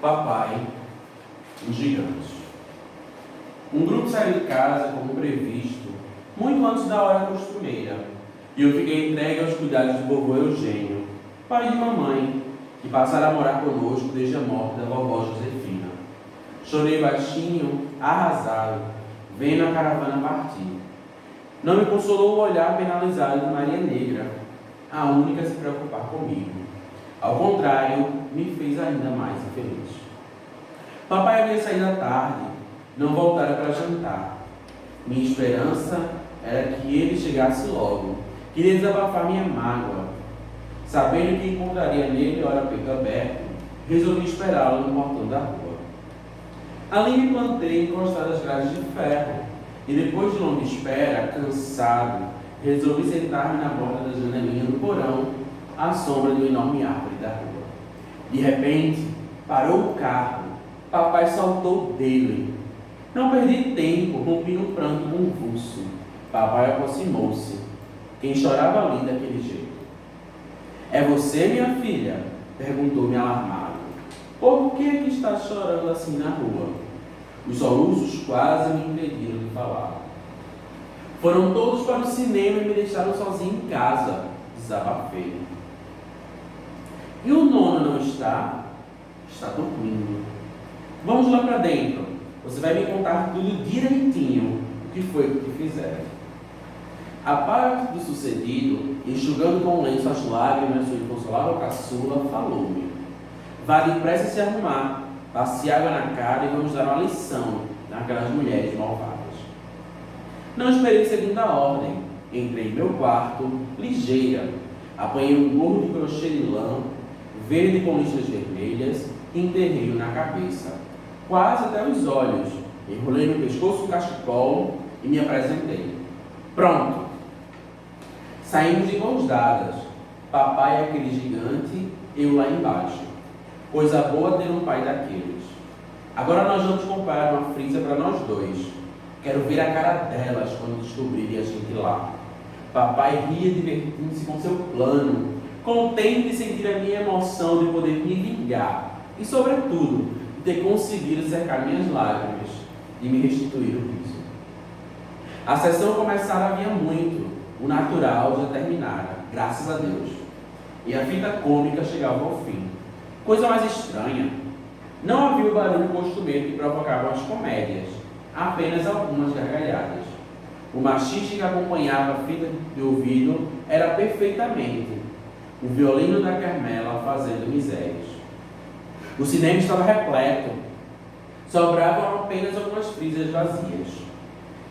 Papai, um gigante. Um grupo saiu de casa como previsto, muito antes da hora costumeira, e eu fiquei entregue aos cuidados do vovô Eugênio, pai de mamãe, que passara a morar conosco desde a morte da vovó Josefina. Chorei baixinho, arrasado, vendo a caravana partir. Não me consolou o olhar penalizado de Maria Negra, a única a se preocupar comigo. Ao contrário, me fez ainda mais infeliz. Papai havia saído à tarde, não voltara para jantar. Minha esperança era que ele chegasse logo. Queria desabafar minha mágoa. Sabendo que encontraria nele hora peito aberto, resolvi esperá-lo no portão da rua. Ali me plantei encostado às grades de ferro, e depois de longa espera, cansado, resolvi sentar-me na borda da janelinha do porão, à sombra de uma enorme árvore da rua. De repente, parou o carro. Papai saltou dele. Não perdi tempo, rompi num pranto convulso. Papai aproximou-se. Quem chorava ali daquele jeito? É você, minha filha? Perguntou-me alarmado. Por que é que está chorando assim na rua? Os soluços quase me impediram de falar. Foram todos para o cinema e me deixaram sozinho em casa. Desabafei. E o nono não está? Está dormindo. Vamos lá para dentro. Você vai me contar tudo direitinho o que foi que fizeram. A parte do sucedido, enxugando com um lenço as lágrimas do inconsolável caçula, falou-me. Vá depressa se arrumar, passe água na cara e vamos dar uma lição naquelas mulheres malvadas. Não esperei segunda ordem. Entrei em meu quarto, ligeira. Apanhei um gorro de crochê de lã, verde com listras vermelhas, e enterrei-o na cabeça, quase até os olhos. Enrolei no pescoço o cachecol e me apresentei. Pronto! Saímos de mãos dadas. Papai é aquele gigante, eu lá embaixo. Coisa boa ter um pai daqueles. Agora nós vamos comprar uma frisa para nós dois. Quero ver a cara delas quando descobrirem a gente lá. Papai ria divertindo-se com seu plano, contente de sentir a minha emoção de poder me vingar e, sobretudo, de ter conseguido secar minhas lágrimas e me restituir o riso. A sessão começara havia muito, o natural já terminara, graças a Deus, e a fita cômica chegava ao fim. Coisa mais estranha, não havia o barulho costumeiro que provocava as comédias, apenas algumas gargalhadas. O machiste que acompanhava a fita de ouvido era perfeitamente o violino da Carmela fazendo misérias. O cinema estava repleto. Sobravam apenas algumas frisas vazias.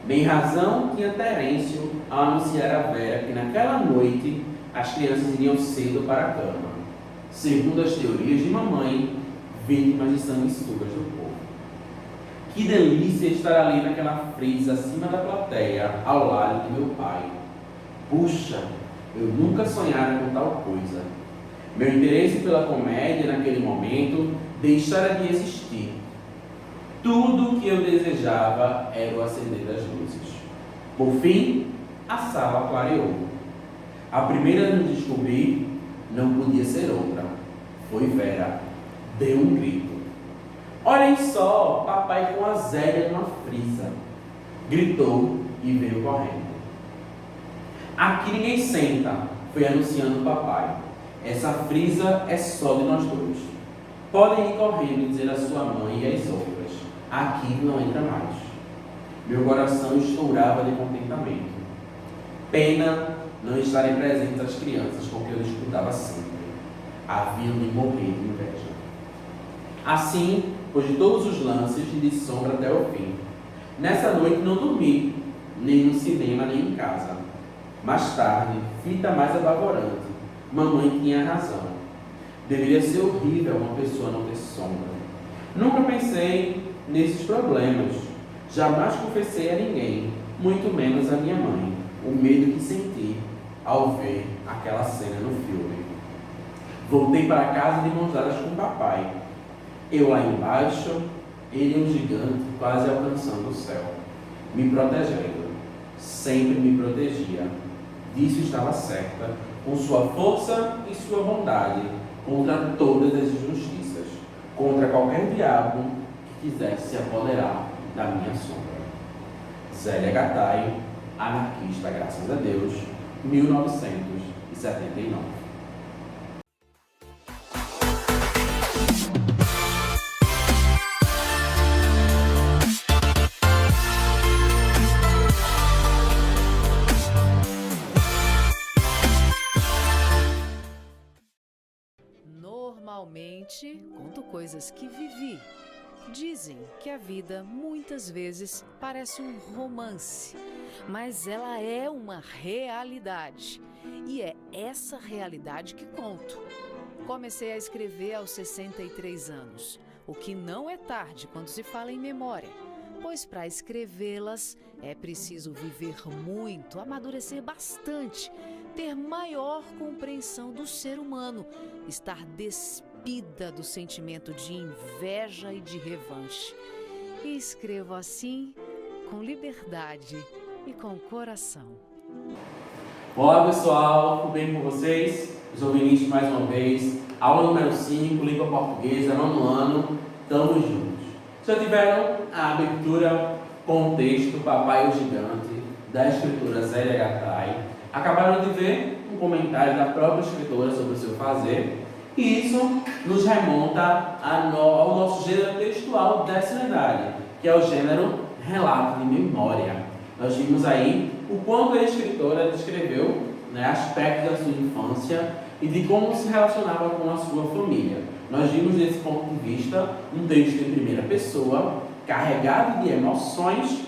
Bem razão tinha Terêncio ao anunciar a Vera que naquela noite as crianças iriam cedo para a cama, segundo as teorias de mamãe, vítimas de sanguessugas do povo. Que delícia estar ali naquela frisa acima da plateia, ao lado de meu pai. Puxa, eu nunca sonhara com tal coisa. Meu interesse pela comédia naquele momento deixara de existir. Tudo o que eu desejava era o acender das luzes. Por fim, a sala clareou. A primeira a nos descobrir não podia ser outra. Foi Vera. Deu um grito. Olhem só, papai com a Zélia numa frisa. Gritou e veio correndo. Aqui ninguém senta, foi anunciando o papai. Essa frisa é só de nós dois. Podem ir correndo e dizer à sua mãe e às outras. Aqui não entra mais. Meu coração estourava de contentamento. Pena não estarem presentes as crianças com quem eu disputava sempre. Haviam de morrer de inveja. Assim, depois de todos os lances, de sombra até o fim. Nessa noite não dormi, nem no cinema, nem em casa. Mais tarde, fita mais apavorante. Mamãe tinha razão. Deveria ser horrível uma pessoa não ter sombra. Nunca pensei nesses problemas. Jamais confessei a ninguém, muito menos a minha mãe, o medo que senti ao ver aquela cena no filme. Voltei para casa de mãos dadas com o papai. Eu lá embaixo, ele um gigante quase alcançando o céu, me protegendo. Sempre me protegia. Disso estava certa, com sua força e sua bondade, contra todas as injustiças. contra qualquer diabo que quisesse se apoderar da minha sombra. Zélia Gattai, anarquista, graças a Deus, 1979. Normalmente, conto coisas que vivi. Dizem que a vida, muitas vezes, parece um romance, mas ela é uma realidade. E é essa realidade que conto. Comecei a escrever aos 63 anos, o que não é tarde quando se fala em memória, pois para escrevê-las é preciso viver muito, amadurecer bastante, ter maior compreensão do ser humano, estar despida do sentimento de inveja e de revanche. E escrevo assim, com liberdade e com coração. Olá pessoal, tudo bem com vocês? Eu sou o Vinícius mais uma vez, aula número 5, língua portuguesa, 9º ano, estamos juntos. Já tiveram a abertura com o texto Papai o Gigante, da escritora Zélia Gattai. Acabaram de ver um comentário da própria escritora sobre o seu fazer, e isso nos remonta ao nosso gênero textual dessa unidade, que é o gênero relato de memória. Nós vimos aí o quanto a escritora descreveu, aspectos da sua infância e de como se relacionava com a sua família. Nós vimos desse ponto de vista um texto em primeira pessoa, carregado de emoções,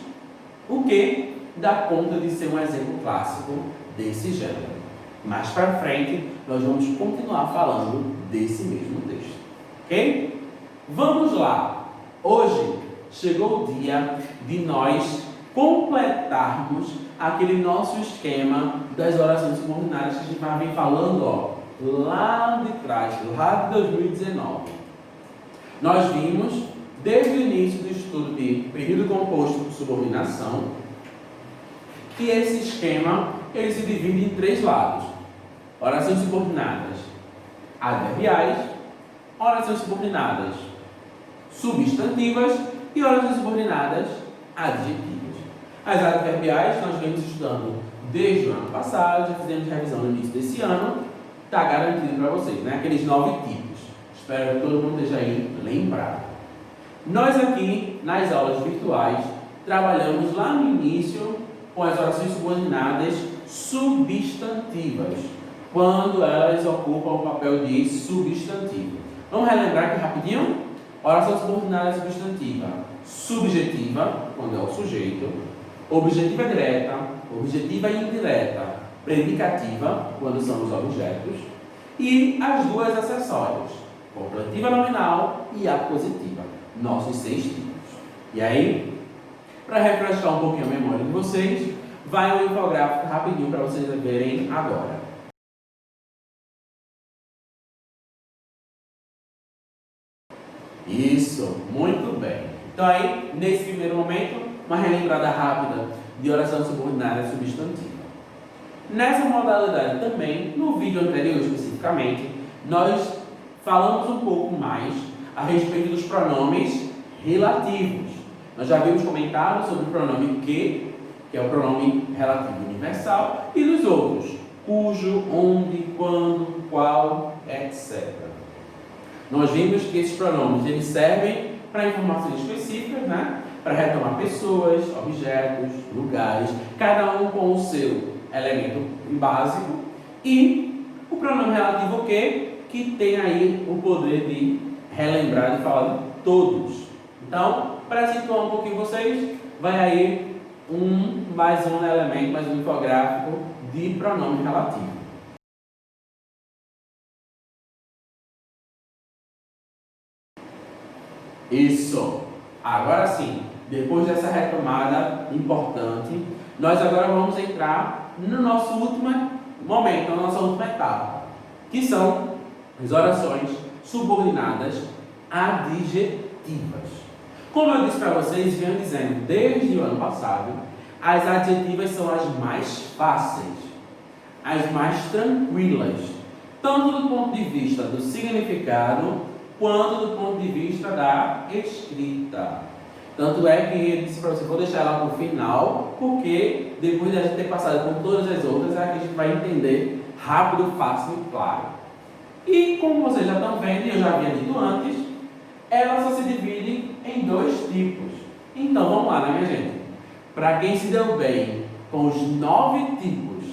o que dá conta de ser um exemplo clássico desse gênero. Mais para frente, nós vamos continuar falando desse mesmo texto, ok? Vamos lá! Hoje chegou o dia de nós completarmos aquele nosso esquema das orações subordinadas que a gente vem falando, lá de trás, lá de 2019. Nós vimos, desde o início do estudo de período composto por subordinação, que esse esquema ele se divide em 3 lados: orações subordinadas adverbiais, orações subordinadas substantivas e orações subordinadas adjetivas. As adverbiais nós vemos estudando desde o ano passado, já fizemos revisão no início desse ano, está garantido para vocês, aqueles 9 tipos. Espero que todo mundo esteja aí lembrado. Nós aqui, nas aulas virtuais, trabalhamos lá no início com as orações subordinadas substantivas, quando elas ocupam o papel de substantivo. Vamos relembrar aqui rapidinho? Oração subordinada substantiva: subjetiva, quando é o sujeito; objetiva direta, objetiva indireta, predicativa, quando são os objetos; e as 2 acessórias, completiva nominal e apositiva, nossos 6 tipos. E aí, para refrescar um pouquinho a memória de vocês, vai um infográfico rapidinho para vocês verem agora. Isso, muito bem. Então aí, nesse primeiro momento, uma relembrada rápida de oração subordinada substantiva. Nessa modalidade também, no vídeo anterior especificamente, nós falamos um pouco mais a respeito dos pronomes relativos. Nós já vimos comentários sobre o pronome que é o pronome relativo universal, e dos outros: cujo, onde, quando, qual, etc. Nós vimos que esses pronomes eles servem para informações específicas, para retomar pessoas, objetos, lugares, cada um com o seu elemento básico, e o pronome relativo que tem aí o poder de relembrar, de falar de todos. Então, para situar um pouquinho vocês, vai aí mais um elemento, mais um infográfico de pronome relativo. Isso! Agora sim, depois dessa retomada importante, nós agora vamos entrar no nosso último momento, na nossa última etapa, que são as orações subordinadas adjetivas. Como eu disse para vocês, venho dizendo desde o ano passado, as adjetivas são as mais fáceis, as mais tranquilas, tanto do ponto de vista do significado, quanto do ponto de vista da escrita. Tanto é que ele disse para você, vou deixar ela no final, porque depois de a gente ter passado por todas as outras, a gente vai entender rápido, fácil e claro. E como vocês já estão vendo, e eu já havia dito antes, ela só se divide em 2 tipos. Então vamos lá, né, minha gente? Para quem se deu bem com os 9 tipos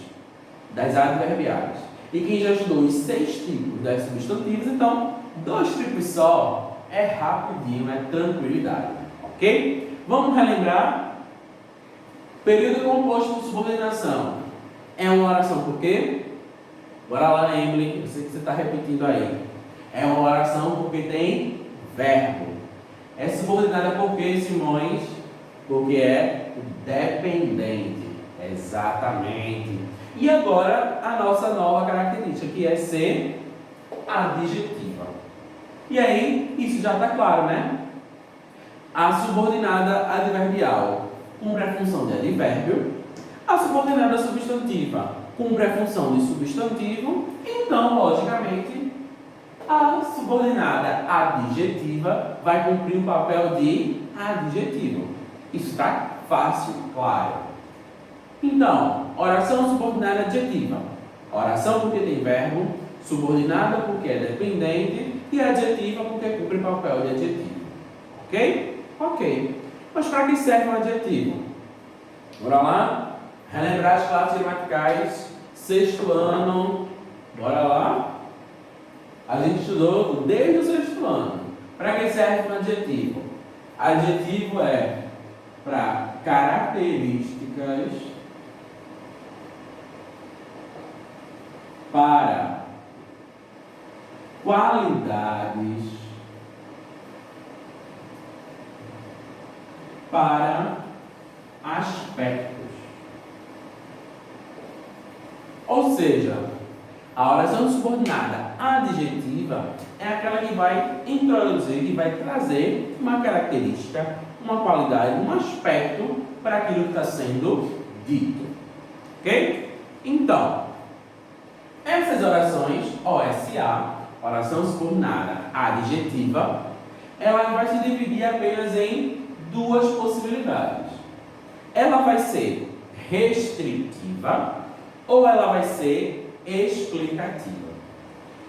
das adverbiais e quem já estudou os 6 tipos das substantivas, então 2 tipos só é rapidinho, é tranquilidade, ok? Vamos relembrar. Período composto por subordinação é uma oração por quê? Bora lá, Emily, eu sei que você está repetindo aí. É uma oração porque tem verbo. É subordinada por quê, Simões? Porque é dependente. Exatamente. E agora a nossa nova característica, que é ser adjetiva. E aí, isso já está claro, né? A subordinada adverbial cumpre a função de advérbio. A subordinada substantiva cumpre a função de substantivo. Então, logicamente, a subordinada adjetiva vai cumprir o papel de adjetivo. Isso está fácil, claro. Então, oração subordinada adjetiva. Oração porque tem verbo, subordinada porque é dependente e adjetiva porque cumpre o papel de adjetivo. Ok? Ok. Mas para que serve o adjetivo? Bora lá? Relembrar as classes gramaticais, 6º ano. Bora lá? A gente estudou desde o 6º ano. Para que serve um adjetivo? Adjetivo é para características, para qualidades, para aspectos. Ou seja, a oração subordinada adjetiva é aquela que vai introduzir, que vai trazer uma característica, uma qualidade, um aspecto para aquilo que está sendo dito. Ok? Então, essas orações, OSA, oração subordinada adjetiva, ela vai se dividir apenas em 2 possibilidades. Ela vai ser restritiva ou ela vai ser explicativa.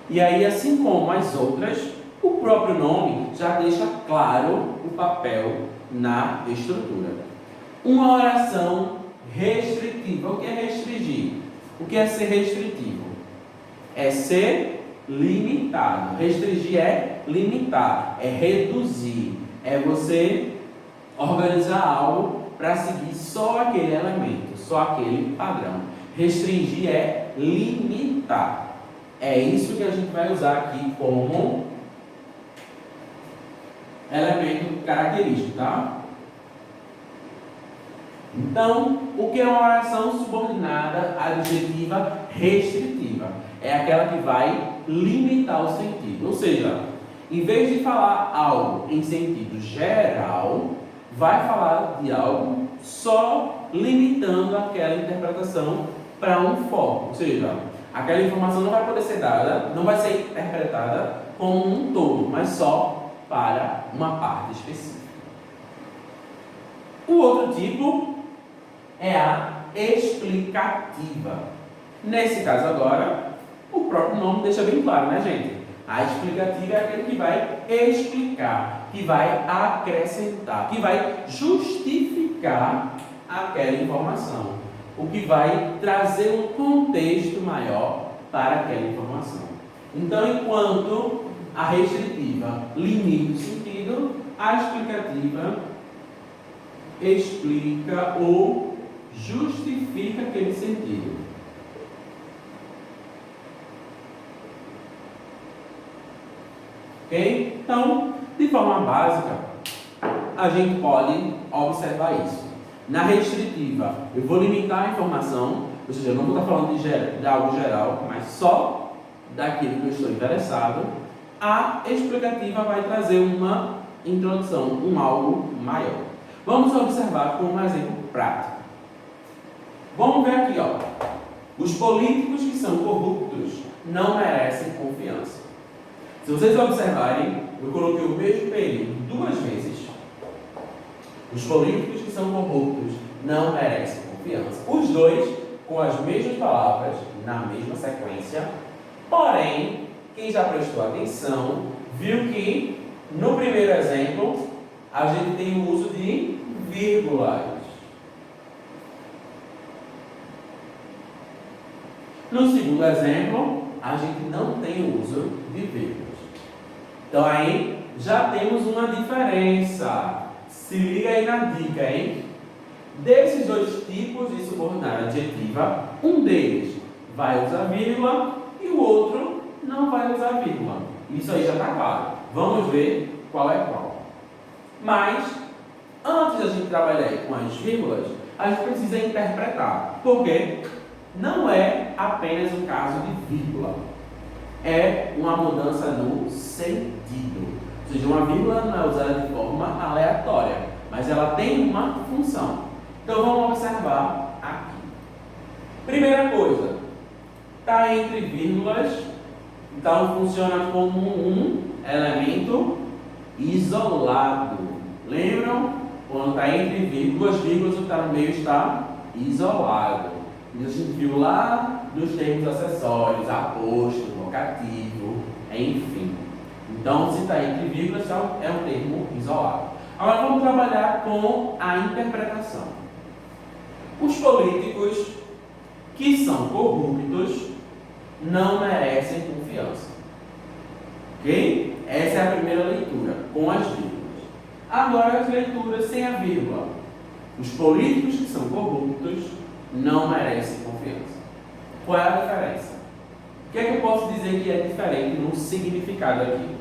E aí, assim como as outras, o próprio nome já deixa claro o papel na estrutura. Uma oração restritiva. O que é restringir? O que é ser restritivo? É ser limitado. Restringir é limitar, é reduzir, é você organizar algo para seguir só aquele elemento, só aquele padrão. Restringir é limitar. É isso que a gente vai usar aqui como elemento característico, tá? Então, o que é uma oração subordinada adjetiva restritiva? É aquela que vai limitar o sentido. Ou seja, em vez de falar algo em sentido geral, vai falar de algo só limitando aquela interpretação para um foco. Ou seja, aquela informação não vai poder ser dada, não vai ser interpretada como um todo, mas só para uma parte específica. O outro tipo é a explicativa. Nesse caso agora, o próprio nome deixa bem claro, né, gente? A explicativa é aquele que vai explicar, que vai acrescentar, que vai justificar aquela informação, o que vai trazer um contexto maior para aquela informação. Então, enquanto a restritiva limita o sentido, a explicativa explica ou justifica aquele sentido. Ok? Então, de forma básica, a gente pode observar isso. Na restritiva, eu vou limitar a informação, ou seja, eu não vou estar falando de algo geral, mas só daquilo que eu estou interessado. A explicativa vai trazer uma introdução, um algo maior. Vamos observar com um exemplo prático. Vamos ver aqui, ó. Os políticos que são corruptos não merecem confiança. Se vocês observarem, eu coloquei o mesmo período 2 vezes. Os políticos que são corruptos não merecem confiança. Os dois com as mesmas palavras, na mesma sequência. Porém, quem já prestou atenção, viu que no primeiro exemplo, a gente tem o uso de vírgulas. No segundo exemplo, a gente não tem o uso de vírgulas. Então aí já temos uma diferença. Se liga aí na dica, hein? Desses dois tipos de subordinada adjetiva, um deles vai usar vírgula e o outro não vai usar vírgula. Isso aí já está claro. Vamos ver qual é qual. Mas, antes da gente trabalhar com as vírgulas, a gente precisa interpretar. Porque não é apenas um caso de vírgula. É uma mudança no sentido. Ou seja, uma vírgula não é usada de forma aleatória, mas ela tem uma função. Então vamos observar aqui. Primeira coisa, está entre vírgulas, então funciona como um elemento isolado. Lembram? Quando está entre vírgulas, o que está no meio está isolado. Isso a gente viu lá nos termos acessórios, aposto, vocativo, enfim. Então, se está entre vírgulas, é um termo isolado. Agora vamos trabalhar com a interpretação. Os políticos que são corruptos não merecem confiança. Ok? Essa é a primeira leitura, com as vírgulas. Agora as leituras sem a vírgula. Os políticos que são corruptos não merecem confiança. Qual é a diferença? O que é que eu posso dizer que é diferente no significado aqui?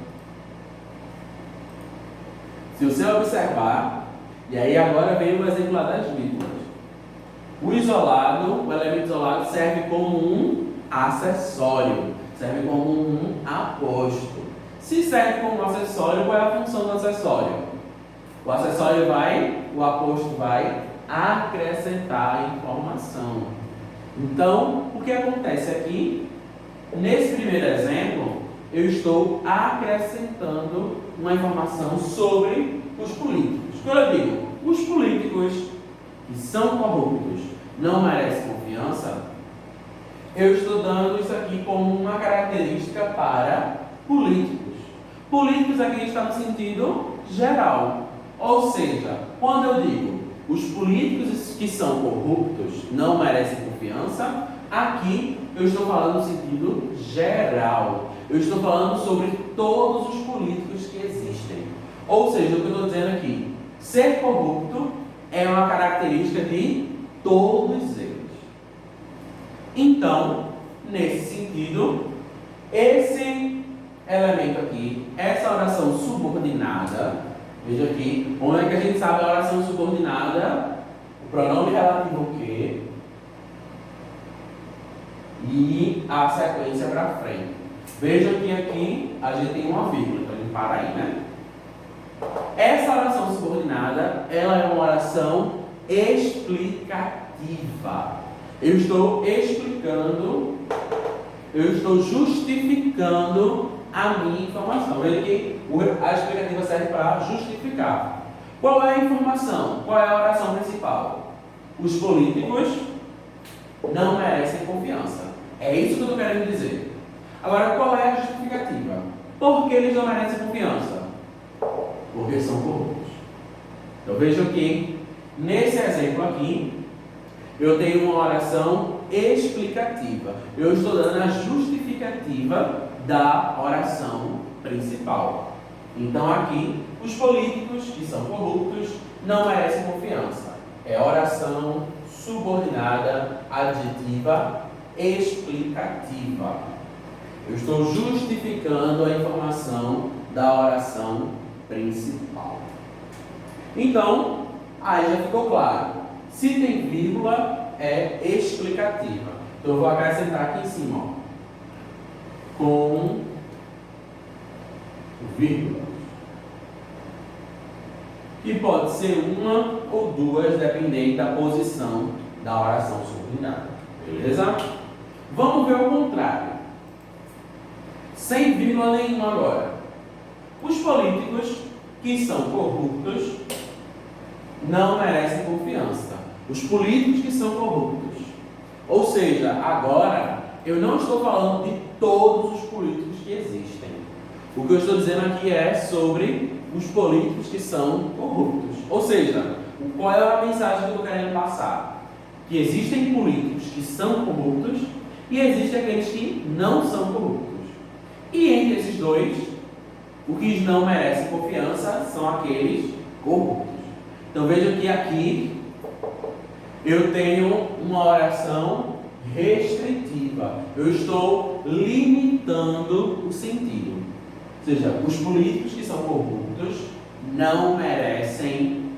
Se você observar, e aí agora vem o exemplo lá das vírgulas. O isolado, o elemento isolado serve como um acessório, serve como um aposto. Se serve como um acessório, qual é a função do acessório? O acessório o aposto vai acrescentar informação. Então, o que acontece aqui? Nesse primeiro exemplo, eu estou acrescentando uma informação sobre os políticos. Quando eu digo, os políticos que são corruptos não merecem confiança, eu estou dando isso aqui como uma característica para políticos. Políticos aqui está no sentido geral. Ou seja, quando eu digo os políticos que são corruptos não merecem confiança, aqui eu estou falando no sentido geral. Eu estou falando sobre todos os políticos que existem. Ou seja, o que eu estou dizendo aqui, ser corrupto é uma característica de todos eles. Então, nesse sentido, esse elemento aqui, essa oração subordinada, veja aqui, onde é que a gente sabe a oração subordinada? O pronome relativo o quê? E a sequência para frente. Veja que aqui a gente tem uma vírgula, então a gente para aí, né? Essa oração subordinada, ela é uma oração explicativa. Eu estou explicando, eu estou justificando a minha informação. Veja que a explicativa serve para justificar. Qual é a informação? Qual é a oração principal? Os políticos não merecem confiança. É isso que eu estou querendo dizer. Agora, qual é a justificativa? Por que eles não merecem confiança? Porque são corruptos. Então vejam que, nesse exemplo aqui, eu tenho uma oração explicativa. Eu estou dando a justificativa da oração principal. Então aqui, os políticos que são corruptos não merecem confiança. É oração subordinada, adjetiva, explicativa. Eu estou justificando a informação da oração principal. Então, aí já ficou claro. Se tem vírgula, é explicativa. Então eu vou acrescentar aqui em cima, ó, com vírgula. Que pode ser uma ou duas, dependendo da posição da oração subordinada. Beleza? Vamos ver o contrário. Sem vírgula nenhuma agora. Os políticos que são corruptos não merecem confiança. Os políticos que são corruptos. Ou seja, agora eu não estou falando de todos os políticos que existem. O que eu estou dizendo aqui é sobre os políticos que são corruptos. Ou seja, qual é a mensagem que eu estou querendo passar? Que existem políticos que são corruptos e existem aqueles que não são corruptos. E entre esses dois, os que não merecem confiança são aqueles corruptos. Então veja que aqui eu tenho uma oração restritiva. Eu estou limitando o sentido. Ou seja, os políticos que são corruptos não merecem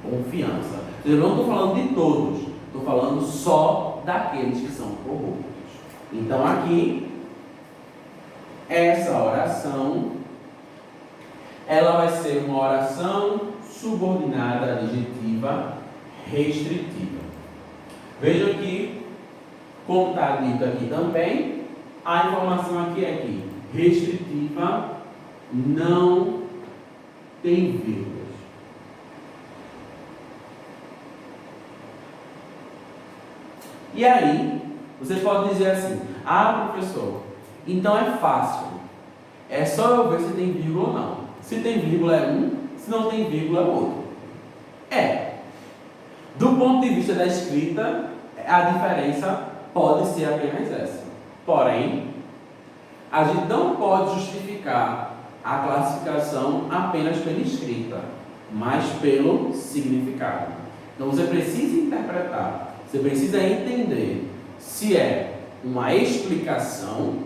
confiança. Ou seja, eu não estou falando de todos, estou falando só daqueles que são corruptos. Então aqui, essa oração, ela vai ser uma oração subordinada adjetiva restritiva. Vejam que, como está dito aqui também, a informação aqui é que restritiva não tem vírgulas. E aí, você pode dizer assim: ah, professor, então é fácil. É só eu ver se tem vírgula ou não. Se tem vírgula é um, se não tem vírgula é outro. Do ponto de vista da escrita, a diferença pode ser apenas essa. Porém, a gente não pode justificar a classificação apenas pela escrita, mas pelo significado. Então você precisa interpretar, você precisa entender se é uma explicação,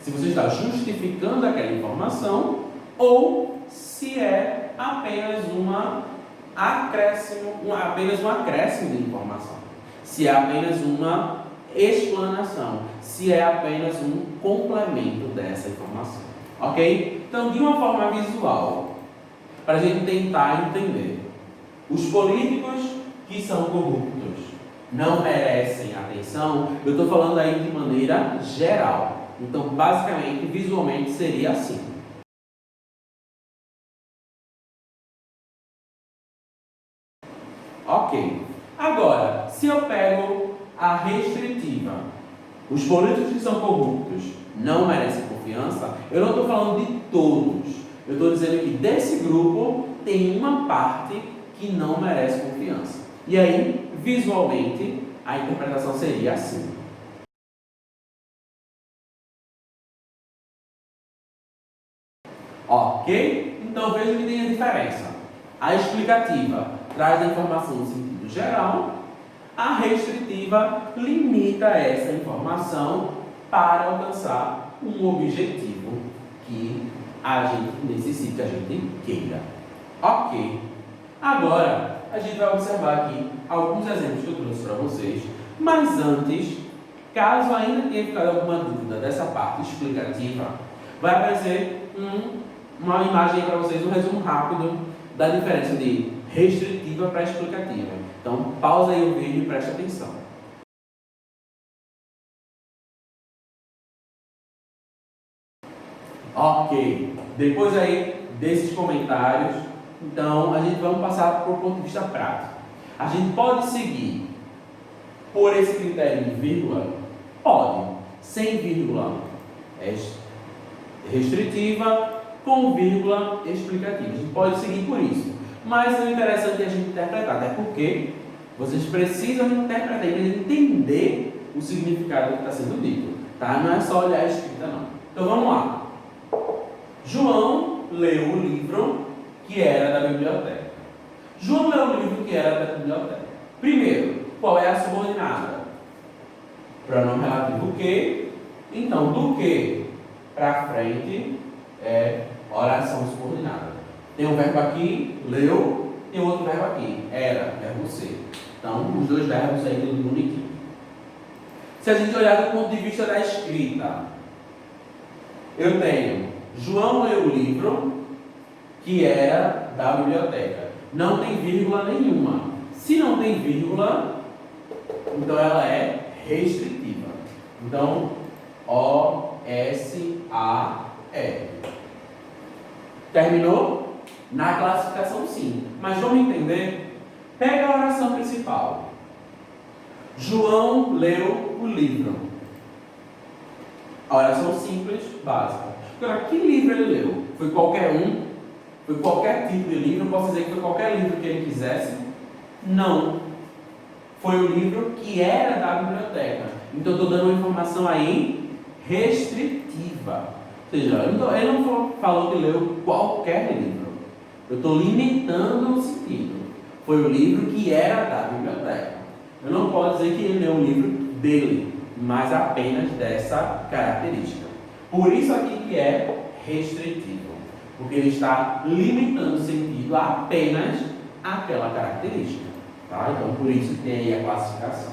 se você está justificando aquela informação, ou se é apenas um acréscimo de informação, se é apenas uma explanação, se é apenas um complemento dessa informação. Ok? Então, de uma forma visual, para a gente tentar entender, os políticos que são corruptos não merecem atenção. Eu estou falando aí de maneira geral. Então, basicamente, visualmente seria assim. Ok. Agora, se eu pego a restritiva, os políticos que são corruptos não merecem confiança, eu não estou falando de todos. Eu estou dizendo que desse grupo tem uma parte que não merece confiança. E aí, visualmente, a interpretação seria assim. Ok? Então veja que tem a diferença. A explicativa traz a informação no sentido geral, a restritiva limita essa informação para alcançar um objetivo que a gente necessita, que a gente queira. Ok. Agora, a gente vai observar aqui alguns exemplos que eu trouxe para vocês, mas antes, caso ainda tenha ficado alguma dúvida dessa parte explicativa, vai aparecer uma imagem para vocês, um resumo rápido da diferença de restritiva para explicativa. Então, pausa aí o vídeo e preste atenção. Ok, depois aí desses comentários, então a gente vai passar por ponto de vista prático. A gente pode seguir por esse critério de vírgula? Pode. Sem vírgula é restritiva, com vírgula explicativa. A gente pode seguir por isso. Mas o interessante é a gente interpretar, até porque vocês precisam interpretar, precisam entender o significado que está sendo dito. Tá? Não é só olhar a escrita, não. Então vamos lá. João leu o livro que era da biblioteca. João leu o livro que era da biblioteca. Primeiro, qual é a subordinada? Pronome relativo o que. Então, do que para frente é oração subordinada. Tem um verbo aqui, leu, tem outro verbo aqui, era, verbo ser. Então, os dois verbos aí tudo bonitinho. Se a gente olhar do ponto de vista da escrita, eu tenho João leu o livro que era da biblioteca. Não tem vírgula nenhuma. Se não tem vírgula, então ela é restritiva. Então, O-S-A-R. Terminou? Na classificação, sim. Mas vamos entender? Pega a oração principal. João leu o livro. A oração simples, básica. Agora, que livro ele leu? Foi qualquer um? Foi qualquer tipo de livro? Eu posso dizer que foi qualquer livro que ele quisesse? Não. Foi o livro que era da biblioteca. Então, eu estou dando uma informação aí restritiva. Ou seja, ele não falou que leu qualquer livro. Eu estou limitando o sentido. Foi o livro que era da biblioteca. Eu não posso dizer que ele leu um livro dele, mas apenas dessa característica. Por isso aqui que é restritivo. Porque ele está limitando o sentido a apenas aquela característica. Tá? Então, por isso tem aí a classificação.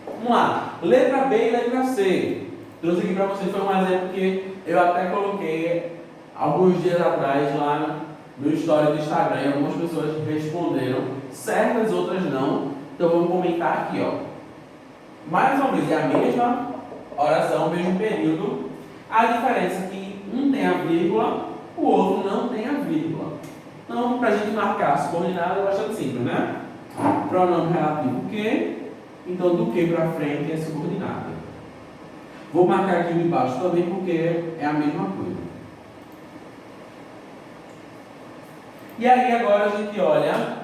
Vamos lá. Letra B e letra C. Trouxe aqui para vocês, foi um exemplo que eu até coloquei alguns dias atrás lá no story do Instagram. E algumas pessoas responderam, certas, outras não. Então, vamos comentar aqui, ó. Mais uma vez, é a mesma oração, o mesmo período. A diferença é que um tem a vírgula, o outro não tem a vírgula. Então, para a gente marcar subordinado é bastante simples, né? Pronome relativo que, então do que para frente é subordinado. Vou marcar aqui embaixo também porque é a mesma coisa. E aí agora a gente olha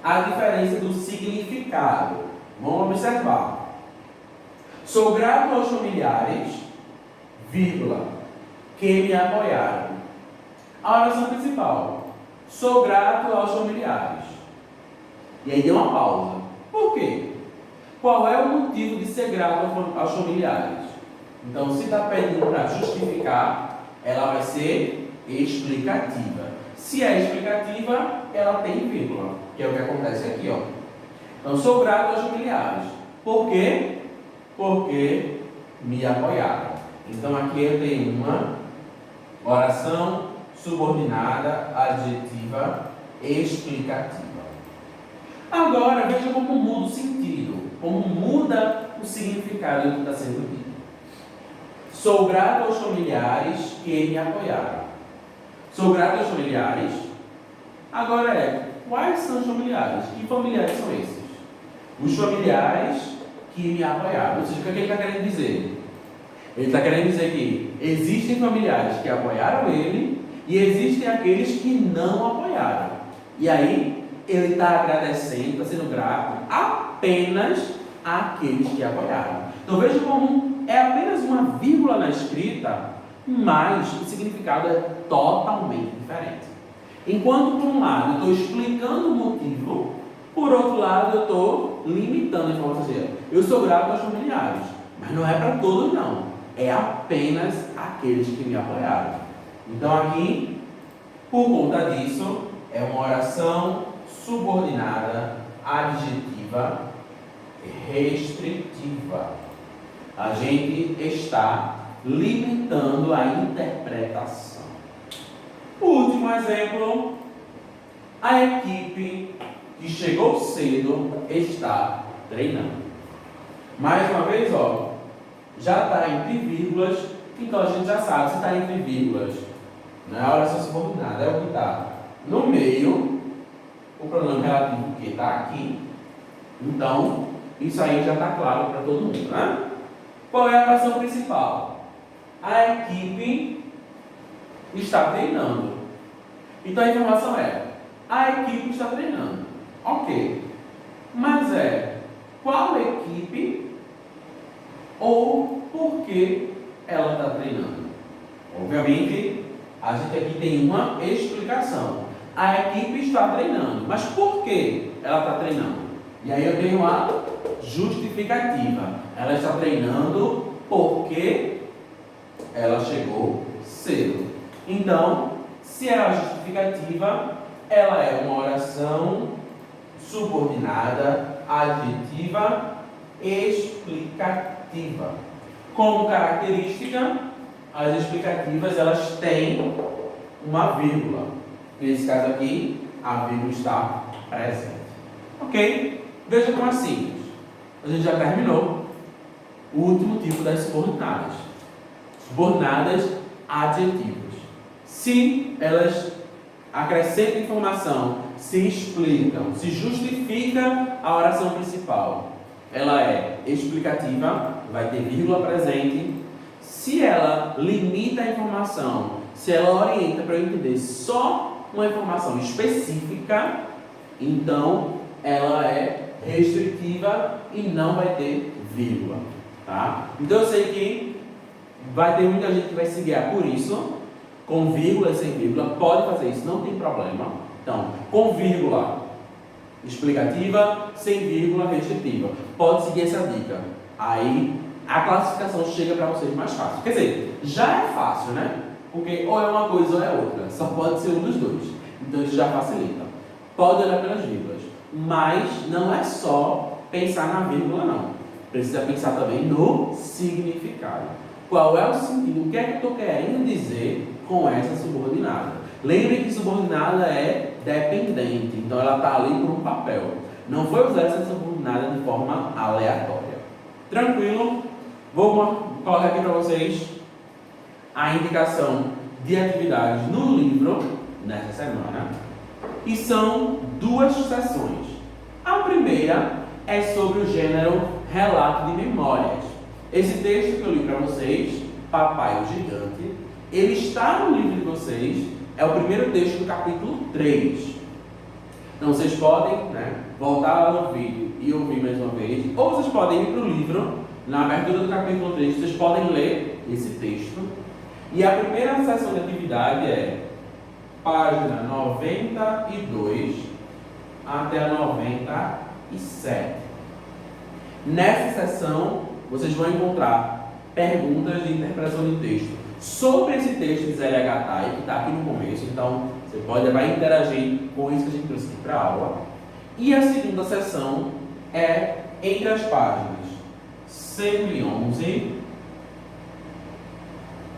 a diferença do significado. Vamos observar. Sou grato aos familiares, vírgula, que me apoiaram. A oração principal. Sou grato aos familiares. E aí deu uma pausa. Por quê? Qual é o motivo de ser grato aos familiares? Então, se está pedindo para justificar, ela vai ser explicativa. Se é explicativa, ela tem vírgula, que é o que acontece aqui, ó. Então, sou grato aos familiares. Por quê? Porque me apoiaram. Então, aqui eu tenho uma oração subordinada, adjetiva, explicativa. Agora, veja como muda o sentido, como muda o significado do que está sendo dito. Sou grato aos familiares que me apoiaram. Sou grato aos familiares. Agora quais são os familiares? Que familiares são esses? Os familiares que me apoiaram. Ou seja, o que ele está querendo dizer? Ele está querendo dizer que existem familiares que apoiaram ele e existem aqueles que não apoiaram. E aí, ele está agradecendo, está sendo grato apenas àqueles que apoiaram. Então veja como é apenas uma vírgula na escrita, mas o significado é totalmente diferente. Enquanto por um lado eu estou explicando o motivo, por outro lado eu estou limitando a informação. Eu sou grato aos familiares, mas não é para todos não. É apenas aqueles que me apoiaram. Então aqui, por conta disso, é uma oração subordinada, adjetiva, restritiva. A gente está limitando a interpretação. O último exemplo, a equipe que chegou cedo está treinando. Mais uma vez, ó, já está entre vírgulas, então a gente já sabe se está entre vírgulas. Não é a oração subordinada, é o que está no meio. O pronome relativo que está aqui. Então, isso aí já está claro para todo mundo, né? Qual é a oração principal? A equipe está treinando. Então, a informação é: a equipe está treinando. Ok. Mas qual equipe ou por que ela está treinando? Obviamente, a gente aqui tem uma explicação. A equipe está treinando. Mas por que ela está treinando? E aí eu tenho a justificativa. Ela está treinando porque ela chegou cedo. Então, se é a justificativa, ela é uma oração subordinada, adjetiva, explicativa. Como característica, as explicativas elas têm uma vírgula. Nesse caso aqui, a vírgula está presente. Ok? Veja como é simples. A gente já terminou o último tipo das subordinadas. Subordinadas adjetivas. Se elas acrescentam informação, se explicam, se justifica a oração principal, ela é explicativa, vai ter vírgula presente. Se ela limita a informação, se ela orienta para eu entender só uma informação específica, então ela é restritiva e não vai ter vírgula, tá? Então eu sei que vai ter muita gente que vai se guiar por isso, com vírgula e sem vírgula, pode fazer isso, não tem problema. Então, com vírgula explicativa, sem vírgula restritiva, pode seguir essa dica. Aí a classificação chega para vocês mais fácil. Quer dizer, já é fácil, né? Porque ou é uma coisa ou é outra, só pode ser um dos dois. Então isso já facilita. Pode olhar pelas vírgulas, mas não é só pensar na vírgula, não. Precisa pensar também no significado. Qual é o sentido? O que é que eu estou querendo dizer com essa subordinada? Lembre que subordinada é dependente, então ela está ali por um papel. Não foi usar essa subordinada de forma aleatória. Tranquilo? Vou colocar aqui para vocês a indicação de atividades no livro nessa semana. E são 2 sessões. A primeira é sobre o gênero relato de memórias. Esse texto que eu li para vocês, Papai o Gigante, ele está no livro de vocês, é o primeiro texto do capítulo 3. Então vocês podem, voltar lá no vídeo e ouvir mais uma vez, ou vocês podem ir para o livro, na abertura do capítulo 3, vocês podem ler esse texto. E a primeira sessão de atividade é página 92 até a 97. Nessa sessão, vocês vão encontrar perguntas de interpretação de texto sobre esse texto de Zélia Gattai, que está aqui no começo. Então, você vai interagir com isso que a gente trouxe aqui para a aula. E a segunda sessão é entre as páginas 111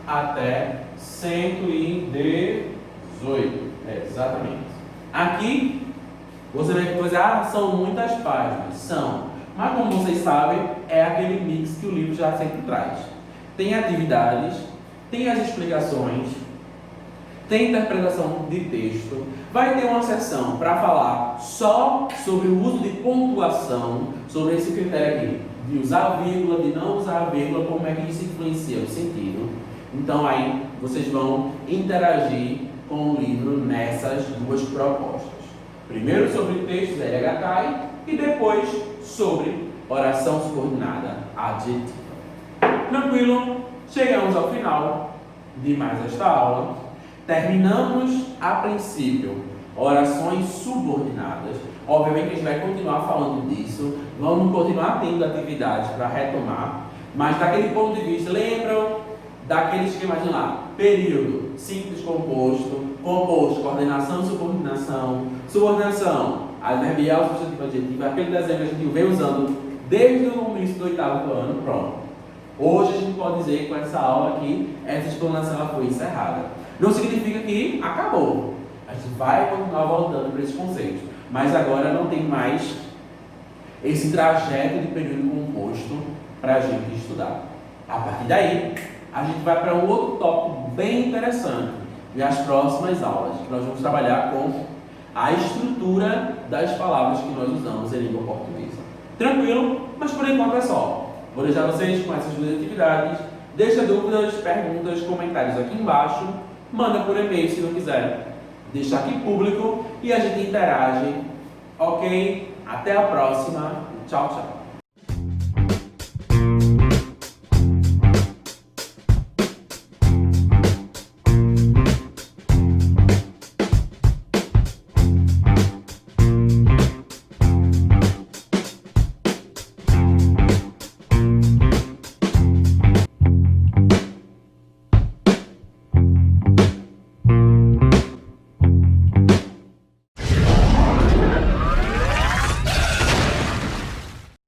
até 118. Exatamente. Aqui, você vai dizer, são muitas páginas. São. Mas como vocês sabem, é aquele mix que o livro já sempre traz. Tem atividades, tem as explicações, tem interpretação de texto, vai ter uma sessão para falar só sobre o uso de pontuação, sobre esse critério aqui, de usar vírgula, de não usar vírgula, como é que isso influencia o sentido. Então aí vocês vão interagir com o livro nessas 2 propostas. Primeiro sobre textos Zélia Gattai e depois sobre oração subordinada adjetiva. Tranquilo? Chegamos ao final de mais esta aula. Terminamos, a princípio, orações subordinadas. Obviamente que a gente vai continuar falando disso. Vamos continuar tendo atividades para retomar. Mas daquele ponto de vista, lembram daquele esquemazinho lá? Período, simples composto, composto, coordenação, subordinação, adverbial, substantivo, adjetivo, aquele desenho que a gente vem usando desde o início do 8º ano, pronto. Hoje a gente pode dizer que com essa aula aqui, essa explanação ela foi encerrada. Não significa que acabou. A gente vai continuar voltando para esses conceitos. Mas agora não tem mais esse trajeto de período composto para a gente estudar. A partir daí, a gente vai para um outro tópico bem interessante. Nas próximas aulas, que nós vamos trabalhar com a estrutura das palavras que nós usamos em língua portuguesa. Tranquilo? Mas por enquanto é só. Vou deixar vocês com essas 2 atividades. Deixa dúvidas, perguntas, comentários aqui embaixo. Manda por e-mail se não quiser. Deixa aqui público e a gente interage. Ok? Até a próxima. Tchau, tchau.